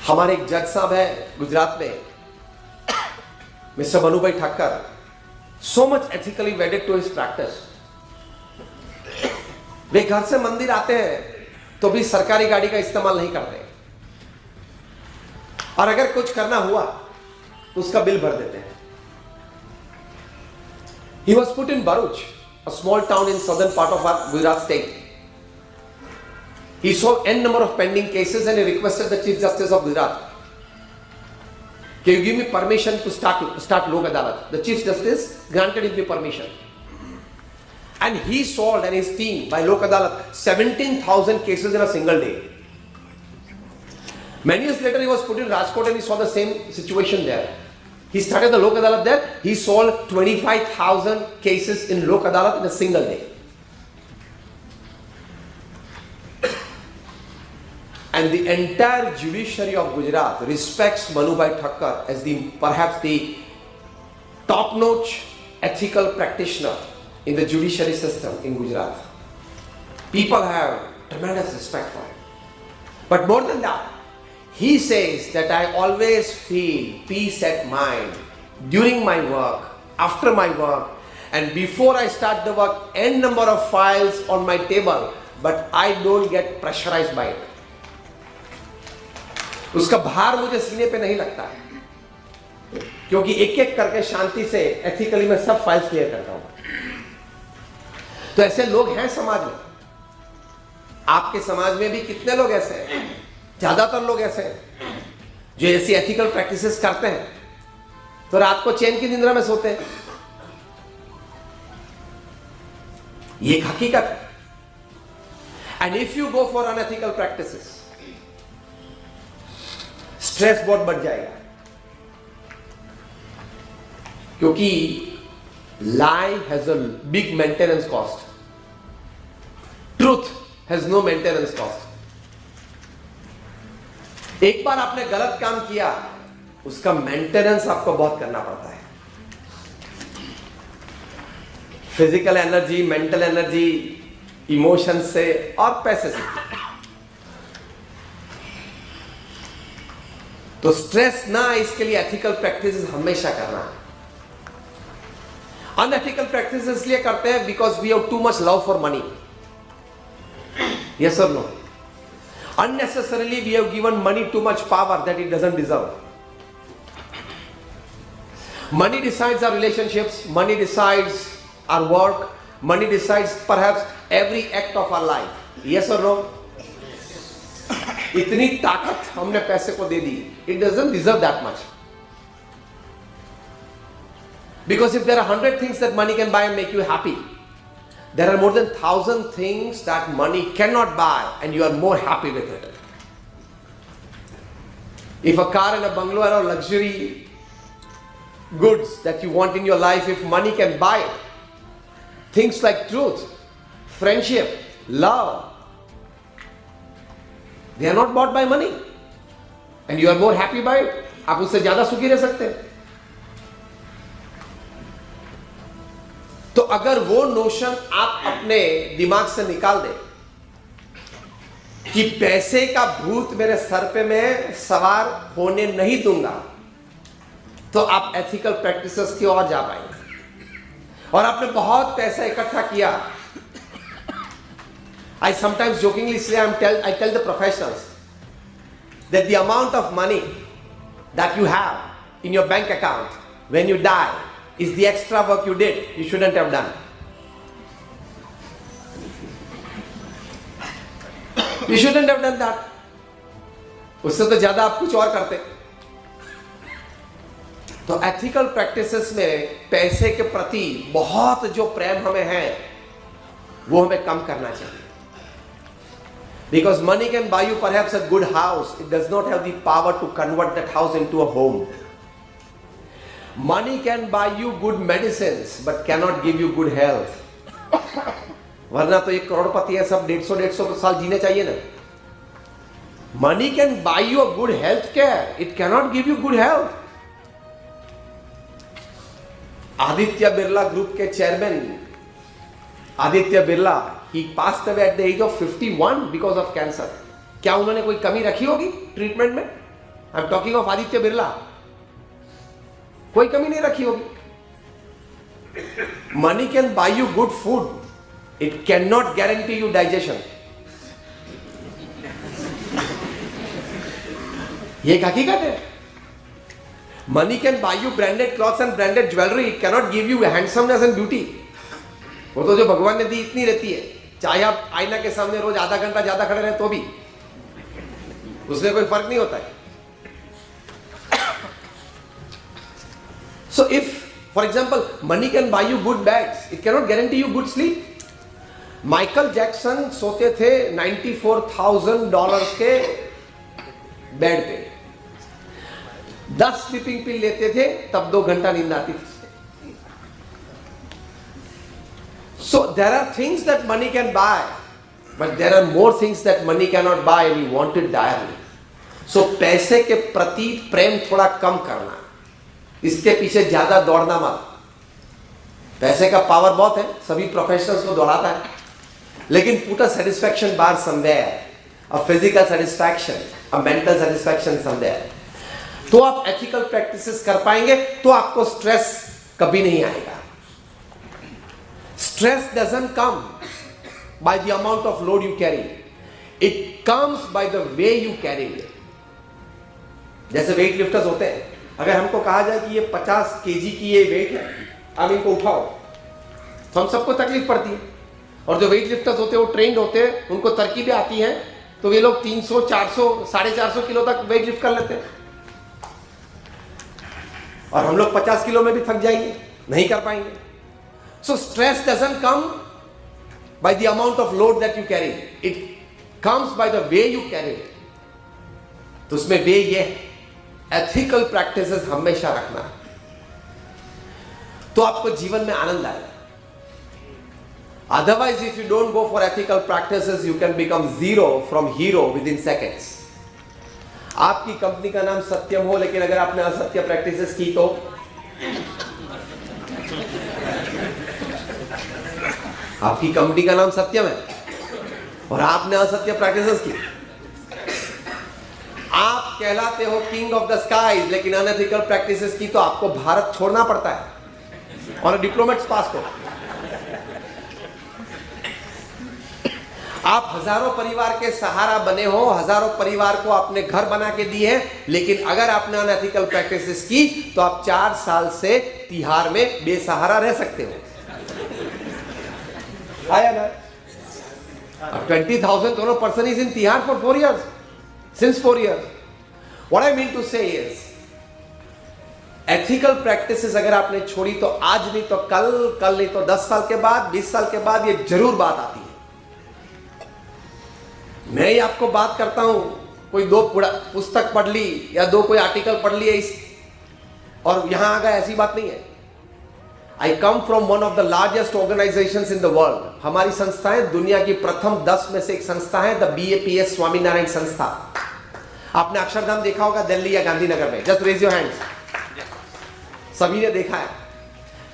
हमारे एक जज साहब है गुजरात में, mister Manubhai Thakkar, so much ethically wedded to his practice. वे घर से मंदिर आते हैं तो भी सरकारी गाड़ी का इस्तेमाल नहीं करते, और अगर कुछ करना हुआ तो उसका बिल भर देते हैं। He was put in Bharuch, a small town in southern part of our Gujarat state. He saw n number of pending cases and he requested the Chief Justice of Gujarat, can you give me permission to start Lok Adalat? The Chief Justice granted him the permission. And he solved, and his team, by Lok Adalat, 17,000 cases in a single day. Many years later, he was put in Rajkot and he saw the same situation there. He started the Lok Adalat there. He solved 25,000 cases in Lok Adalat in a single day. And the entire judiciary of Gujarat respects Manubhai Thakkar as perhaps the top-notch ethical practitioner in the judiciary system in Gujarat. People have tremendous respect for him. But more than that, he says that I always feel peace at mind during my work, after my work, and before I start the work, n number of files on my table, but I don't get pressurized by it. उसका भार मुझे सीने पे नहीं लगता है, क्योंकि एक एक करके शांति से एथिकली मैं सब फाइल्स क्लियर करता हूं। तो ऐसे लोग हैं समाज में। आपके समाज में भी कितने लोग ऐसे हैं? ज्यादातर लोग ऐसे हैं जो ऐसी एथिकल प्रैक्टिसेस करते हैं तो रात को चैन की निंद्रा में सोते हैं। ये एक हकीकत है। And if you go for unethical practices, stress बहुत बढ़ जाएगा, क्योंकि lie has a big maintenance cost. Truth has no maintenance cost. एक बार आपने गलत काम किया, उसका मेंटेनेंस आपको बहुत करना पड़ता है। Physical energy, mental energy, emotion से और पैसे से। तो स्ट्रेस ना, इसके लिए एथिकल प्रैक्टिसेस हमेशा करना है। अनएथिकल प्रैक्टिस इसलिए करते हैं because we have too much love for money. Yes और no? Unnecessarily we have given money too much power that it doesn't deserve. Money decides our relationships, money decides our work, money decides perhaps every act of our life. Yes or no? इतनी ताकत हमने पैसे को दे दी, it doesn't deserve that much. Because if there are 100 things that money can buy and make you happy, there are more than 1,000 things that money cannot buy and you are more happy with it. If a car and a bungalow are luxury goods that you want in your life, if money can buy it, things like truth, friendship, love, they are not bought by money and you are more happy by it. आप उससे ज्यादा सुखी रह सकते हैं। तो अगर वो नोशन आप अपने दिमाग से निकाल दें कि पैसे का भूत मेरे सर पे मैं सवार होने नहीं दूंगा, तो आप एथिकल प्रैक्टिसेस की ओर जा पाएंगे। और आपने बहुत पैसा इकट्ठा किया। I sometimes jokingly say, I tell the professionals that the amount of money that you have in your bank account when you die is the extra work you did, you shouldn't have done. You shouldn't have done that. उससे तो ज्यादा आप कुछ और करते। तो ethical practices में पैसे के प्रति बहुत जो प्रेम हमें है वो हमें कम करना चाहिए। Because money can buy you perhaps a good house, it does not have the power to convert that house into a home. Money can buy you good medicines but cannot give you good health. वरना तो एक करोड़पति है, सब 150 साल जीने चाहिए ना। Money can buy you a good health care, it cannot give you good health. Aditya Birla group के chairman Aditya Birla, he passed away at the age of 51 because of cancer. क्या उन्होंने कोई कमी रखी होगी ट्रीटमेंट में? I am talking of Aditya Birla, कोई कमी नहीं रखी होगी। Money can buy you good food, it can not guarantee you digestion. ये एक हकीकत है। Money can buy you branded clothes and branded jewellery, it can not give you handsomeness and beauty. वो तो जो भगवान ने दी इतनी रहती है, चाहे आप आईना के सामने रोज आधा घंटा ज्यादा खड़े रहे तो भी उसमें कोई फर्क नहीं होता है। So if, for example, money can buy you good bags, it cannot guarantee you good sleep. Michael Jackson सोते थे $94,000 के बेड पे, 10 स्लीपिंग पिल लेते थे, तब 2 घंटा नींद आती थी। So there are things that money can buy, but there are more things that money cannot buy and you want it direly. So पैसे के प्रति प्रेम थोड़ा कम करना, इसके पीछे ज्यादा दौड़ना मत। पैसे का पावर बहुत है, सभी प्रोफेशनल्स को दौड़ाता है, लेकिन put a satisfaction bar somewhere, a physical satisfaction, a mental satisfaction somewhere. तो आप एथिकल प्रैक्टिसेस कर पाएंगे, तो आपको स्ट्रेस कभी नहीं आएगा। Stress doesn't come by the amount of load you carry, it comes by the way you carry it. जैसे वेट लिफ्टर्स होते हैं, अगर हमको कहा जाए कि ये 50 केजी की ये वेट है, आप इनको उठाओ, तो हम सबको तकलीफ पड़ती है। और जो वेट लिफ्टर्स होते हैं वो ट्रेंड होते हैं, उनको तरकीबें आती हैं, तो वे लोग 300, 400, 450 किलो तक वेट लिफ्ट कर लेते हैं। और हम लोग 50 किलो में भी थक जाएंगे, नहीं कर पाएंगे। So stress doesn't come by the amount of load that you carry, it comes by the way you carry. तो उसमें वे ये एथिकल प्रैक्टिसेस हमेशा रखना, तो आपको जीवन में आनंद आएगा। Otherwise if you don't go for ethical practices, you can become zero from hero with in seconds. आपकी कंपनी का नाम सत्यम हो, लेकिन अगर आपने असत्य प्रैक्टिसेस की तो आपकी कंपनी का नाम सत्यम है और आपने असत्य प्रैक्टिसेस की, आप कहलाते हो किंग ऑफ द स्काईज, लेकिन अनएथिकल प्रैक्टिसेस की तो आपको भारत छोड़ना पड़ता है और डिप्लोमेट्स पास को। आप हजारों परिवार के सहारा बने हो, हजारों परिवार को आपने घर बना के दिए हैं, लेकिन अगर आपने अनएथिकल प्रैक्टिसेस की तो आप 4 साल से तिहाड़ में बेसहारा रह सकते हो। आया ना? 20,000 person is in Tihar for 4 years. Since 4 years. What I mean to say is, ethical practices अगर आपने छोड़ी तो आज नहीं तो कल, कल नहीं तो 10 साल के बाद, 20 साल के बाद ये जरूर बात आती है। मैं ही आपको बात करता हूं, कोई 2 पुस्तक पढ़ ली या 2 कोई आर्टिकल पढ़ लिया इस और यहां आ गया, ऐसी बात नहीं है। I come from one of the largest organizations in the world. हमारी संस्थाएं दुनिया की प्रथम 10 में से एक संस्था है, द BAPS स्वामीनारायण संस्था। आपने अक्षरधाम देखा होगा दिल्ली या गांधीनगर में, जस्ट रेज योर हैंड्स। सभी ने देखा है।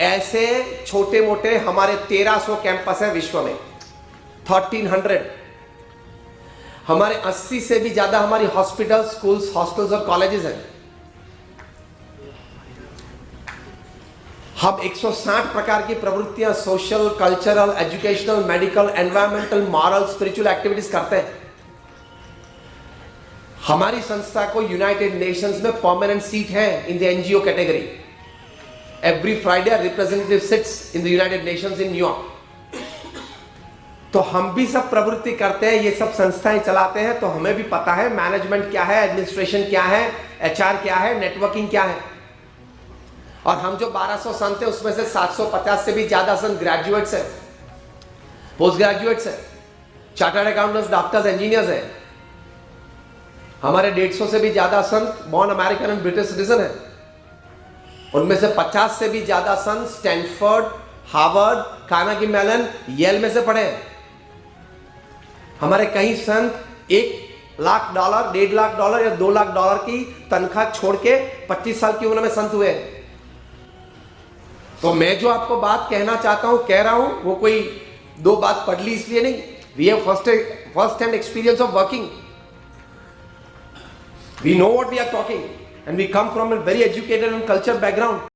ऐसे छोटे मोटे हमारे 1300 कैंपस है विश्व में, 1300। हमारे 80 से भी ज्यादा हमारी हॉस्पिटल, स्कूल्स, हॉस्टल्स और कॉलेजेस हैं। हम 160 प्रकार की प्रवृत्तियां, social, cultural, educational, medical, environmental, moral, spiritual activities करते हैं। हमारी संस्था को यूनाइटेड नेशंस में परमानेंट सीट है in the NGO category. Every Friday representative sits in the United Nations in New York. तो हम भी सब प्रवृत्ति करते हैं, ये सब संस्थाएं चलाते हैं, तो हमें भी पता है मैनेजमेंट क्या है, एडमिनिस्ट्रेशन क्या है, एचआर क्या है, नेटवर्किंग क्या है। और हम जो 1200 संत हैं उसमें से 750 से भी ज्यादा संत ग्रेजुएट्स हैं, पोस्ट ग्रेजुएट्स हैं, चार्टर्ड अकाउंटेंट्स, डॉक्टर्स, इंजीनियर्स हैं। हमारे 150 से भी ज्यादा संत born American and British citizen हैं। उनमें से 50 से भी ज्यादा संत Stanford, Harvard, Carnegie Mellon, Yale में से पढ़े हैं। हमारे कई संत $1 लाख, $1.5 लाख या $2 लाख की तनख्वाह छोड़ के 25 साल की उम्र में संत हुए। तो मैं जो आपको बात कहना चाहता हूं, कह रहा हूं, वो कोई 2 बात पढ़ ली इसलिए नहीं। We have first hand experience of working We know what we are talking, and we come from a very educated and cultured background.